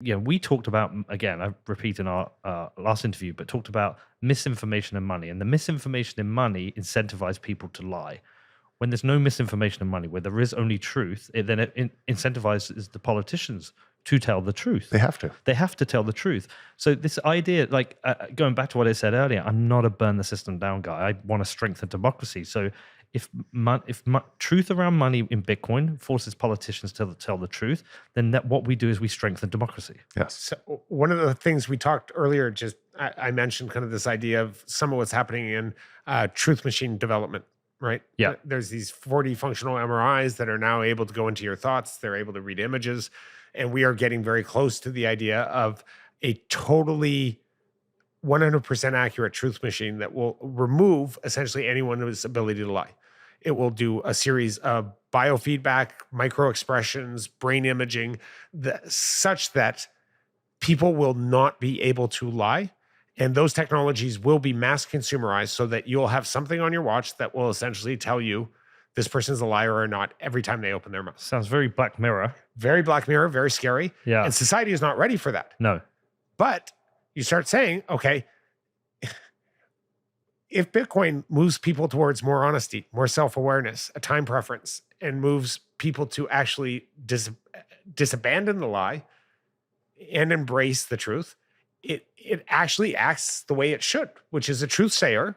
Yeah, we talked about again. I repeat in our last interview, but talked about misinformation and money, and the misinformation and money incentivize people to lie. When there's no misinformation and money, where there is only truth, it incentivizes the politicians to tell the truth. They have to. They have to tell the truth. So this idea, like going back to what I said earlier, I'm not a burn the system down guy. I want to strengthen democracy. So if truth around money in Bitcoin forces politicians to tell the truth, then what we do is we strengthen democracy. Yes. So one of the things we talked earlier, just I mentioned kind of this idea of some of what's happening in truth machine development, right? Yeah. There's these 4D functional MRIs that are now able to go into your thoughts. They're able to read images. And we are getting very close to the idea of a totally 100% accurate truth machine that will remove essentially anyone's ability to lie. It will do a series of biofeedback, micro expressions, brain imaging, such that people will not be able to lie. And those technologies will be mass consumerized so that you'll have something on your watch that will essentially tell you this person's a liar or not every time they open their mouth. Sounds very Black Mirror. Very Black Mirror, very scary. Yeah. And society is not ready for that. No. But you start saying, okay, if Bitcoin moves people towards more honesty, more self-awareness, a time preference, and moves people to actually disabandon the lie and embrace the truth, it actually acts the way it should, which is a truth sayer,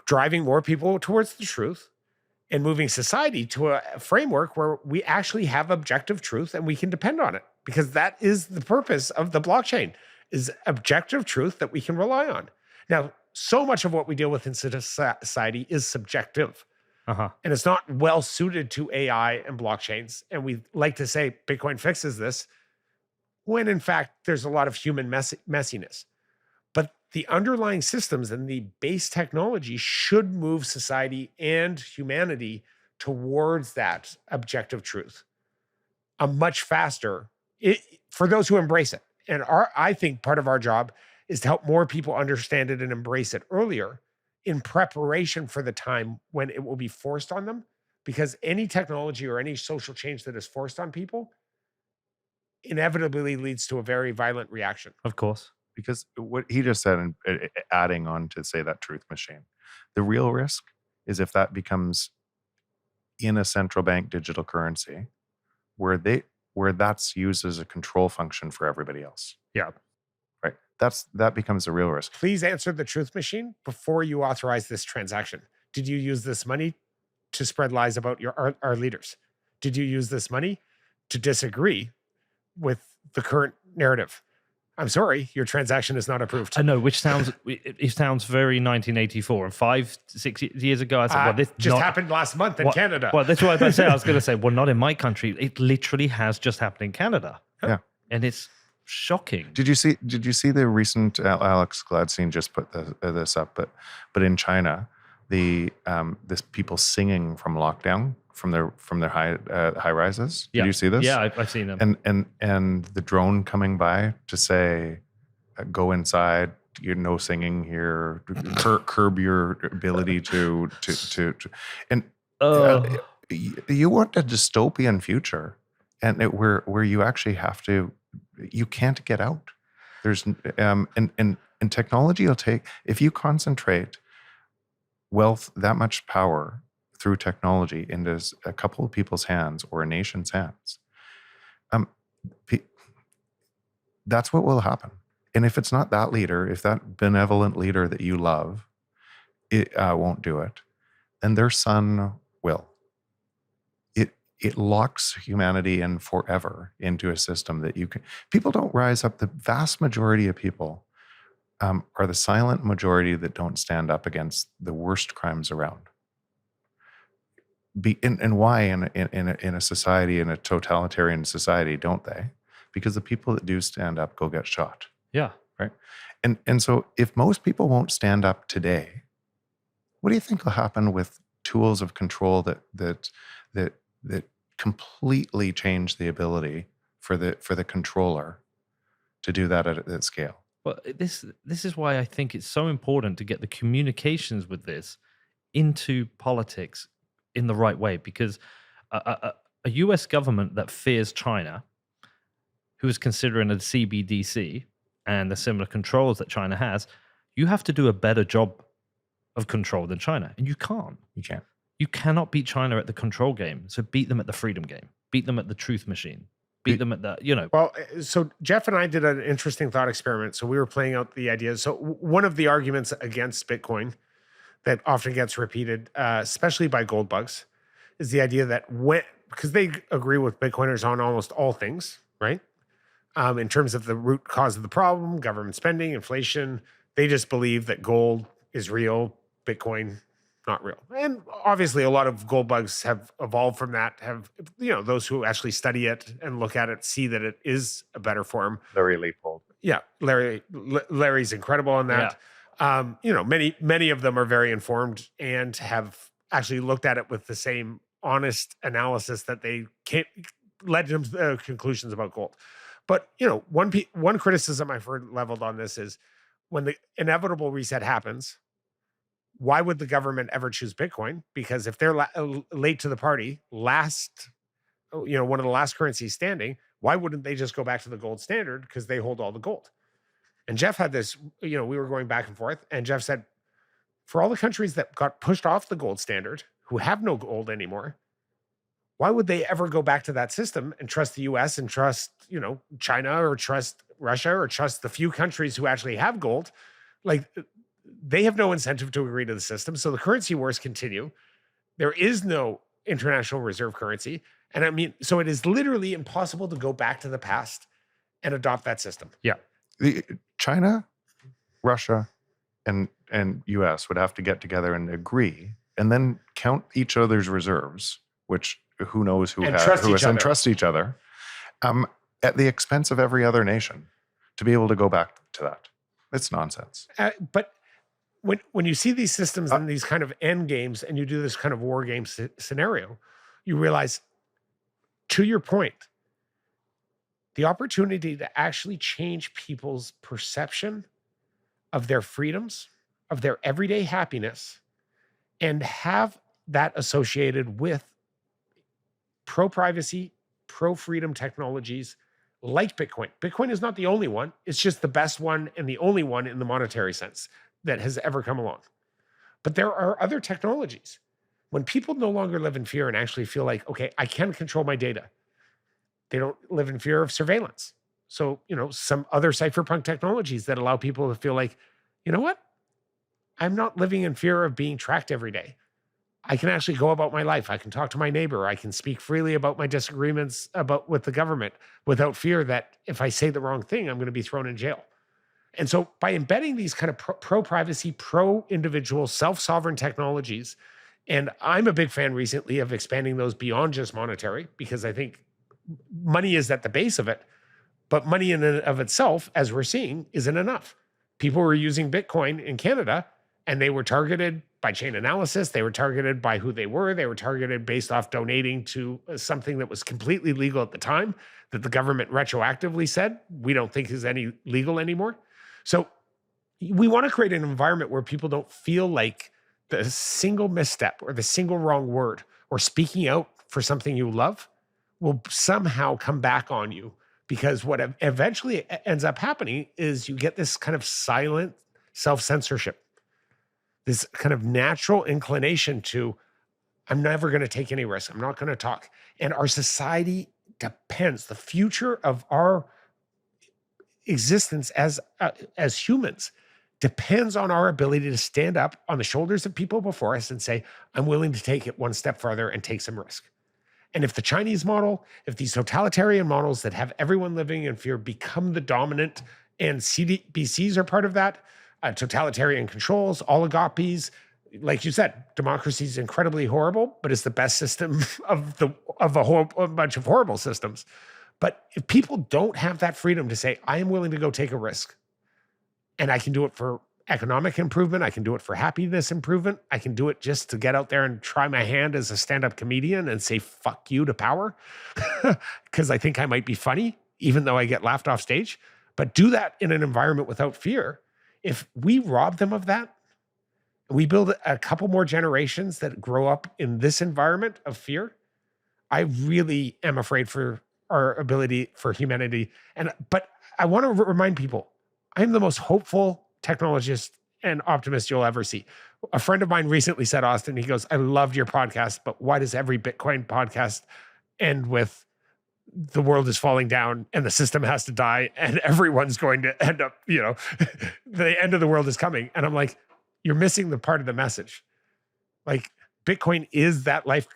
driving more people towards the truth and moving society to a framework where we actually have objective truth and we can depend on it, because that is the purpose of the blockchain, is objective truth that we can rely on. Now, so much of what we deal with in society is subjective. And it's not well suited to AI and blockchains. And we like to say Bitcoin fixes this, when in fact there's a lot of human messiness. But the underlying systems and the base technology should move society and humanity towards that objective truth much faster for those who embrace it. And I think part of our job is to help more people understand it and embrace it earlier, in preparation for the time when it will be forced on them. Because any technology or any social change that is forced on people inevitably leads to a very violent reaction. Of course. Because what he just said, and adding on to say that truth machine, the real risk is if that becomes in a central bank digital currency where that's used as a control function for everybody else. Yeah. Right. That becomes a real risk. Please answer the truth machine before you authorize this transaction. Did you use this money to spread lies about our leaders? Did you use this money to disagree with the current narrative? I'm sorry, your transaction is not approved. I know, which sounds it sounds very 1984. And 5-6 years ago, I said, "Well, this just happened last month in Canada." Well, that's what I was going to say. Well, not in my country. It literally has just happened in Canada. Yeah, and it's shocking. Did you see the recent Alex Gladstein just put this up? But in China, this people singing from lockdown from their high rises. Did you see this? Yeah, I've seen them. And the drone coming by to say, "Go inside. You're no singing here. Curb your ability to." And you want a dystopian future, and where you actually have to. You can't get out. There's and technology will take, if you concentrate wealth, that much power through technology into a couple of people's hands or a nation's hands, that's what will happen. And if it's not that leader, if that benevolent leader that you love, it won't do it, then their son will. It locks humanity in forever into a system that people don't rise up. The vast majority of people are the silent majority that don't stand up against the worst crimes around. And why in a society, in a totalitarian society, don't they? Because the people that do stand up go get shot. Yeah. Right. And so if most people won't stand up today, what do you think will happen with tools of control that completely change the ability for the controller to do that at scale? Well, this is why I think it's so important to get the communications with this into politics in the right way, because a US government that fears China, who is considering a CBDC and the similar controls that China has, you have to do a better job of control than China. And you can't. You can't. You cannot beat China at the control game. So beat them at the freedom game. Beat them at the truth machine. Beat them at the, Well, so Jeff and I did an interesting thought experiment. So we were playing out the ideas. So one of the arguments against Bitcoin that often gets repeated, especially by gold bugs, is the idea that because they agree with Bitcoiners on almost all things, right? In terms of the root cause of the problem, government spending, inflation, they just believe that gold is real, Bitcoin not real. And obviously a lot of gold bugs have evolved from that, those who actually study it and look at it see that it is a better form. Larry Leopold. Yeah, Larry's incredible on that. Yeah. Many of them are very informed and have actually looked at it with the same honest analysis that they led to conclusions about gold. But one criticism I've heard leveled on this is when the inevitable reset happens, why would the government ever choose Bitcoin? Because if they're late to the party, one of the last currencies standing, why wouldn't they just go back to the gold standard? Because they hold all the gold. And Jeff had this, we were going back and forth, and Jeff said, for all the countries that got pushed off the gold standard, who have no gold anymore, why would they ever go back to that system and trust the US and trust, China or trust Russia or trust the few countries who actually have gold? Like, they have no incentive to agree to the system. So the currency wars continue. There is no international reserve currency. And I mean, so it is literally impossible to go back to the past and adopt that system. Yeah. China, Russia, and US would have to get together and agree and then count each other's reserves, which who knows who has, and trust each other at the expense of every other nation to be able to go back to that. It's nonsense. But when you see these systems and these kind of end games and you do this kind of war game scenario, you realize, to your point, the opportunity to actually change people's perception of their freedoms, of their everyday happiness, and have that associated with pro-privacy, pro-freedom technologies like Bitcoin. Bitcoin is not the only one. It's just the best one and the only one in the monetary sense that has ever come along. But there are other technologies. When people no longer live in fear and actually feel like, okay, I can control my data, they don't live in fear of surveillance. So, some other cypherpunk technologies that allow people to feel like, you know what? I'm not living in fear of being tracked every day. I can actually go about my life. I can talk to my neighbor. I can speak freely about my disagreements with the government without fear that if I say the wrong thing, I'm going to be thrown in jail. And so by embedding these kind of pro-privacy, pro-individual, self-sovereign technologies, and I'm a big fan recently of expanding those beyond just monetary, because I think money is at the base of it, but money in and of itself, as we're seeing, isn't enough. People were using Bitcoin in Canada, and they were targeted by chain analysis. They were targeted by who they were. They were targeted based off donating to something that was completely legal at the time, that the government retroactively said, we don't think is any legal anymore. So we want to create an environment where people don't feel like the single misstep or the single wrong word or speaking out for something you love will somehow come back on you. Because what eventually ends up happening is you get this kind of silent self-censorship, this kind of natural inclination to, I'm never going to take any risks. I'm not going to talk. And our society depends, the future of our existence as humans depends on our ability to stand up on the shoulders of people before us and say, I'm willing to take it one step further and take some risk. And if the Chinese model, if these totalitarian models that have everyone living in fear become the dominant, and CBDCs are part of that, totalitarian controls, oligarchies, like you said, democracy is incredibly horrible, but it's the best system of a bunch of horrible systems. But if people don't have that freedom to say, I am willing to go take a risk, and I can do it for economic improvement, I can do it for happiness improvement, I can do it just to get out there and try my hand as a stand-up comedian and say, fuck you to power, because I think I might be funny, even though I get laughed off stage. But do that in an environment without fear. If we rob them of that, we build a couple more generations that grow up in this environment of fear, I really am afraid for our ability for humanity. But I want to remind people, I'm the most hopeful technologist and optimist you'll ever see. A friend of mine recently said, Austin, he goes, I loved your podcast, but why does every Bitcoin podcast end with the world is falling down and the system has to die and everyone's going to end up, the end of the world is coming? And I'm like, you're missing the part of the message. Like, Bitcoin is that life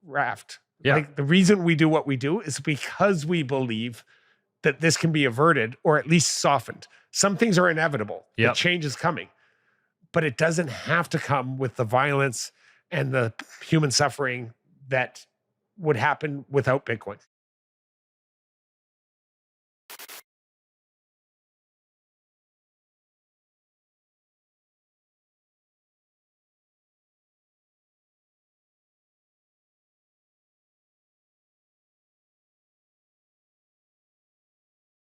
raft. Yeah. Like, the reason we do what we do is because we believe that this can be averted or at least softened. Some things are inevitable. Yep. The change is coming, but it doesn't have to come with the violence and the human suffering that would happen without Bitcoin.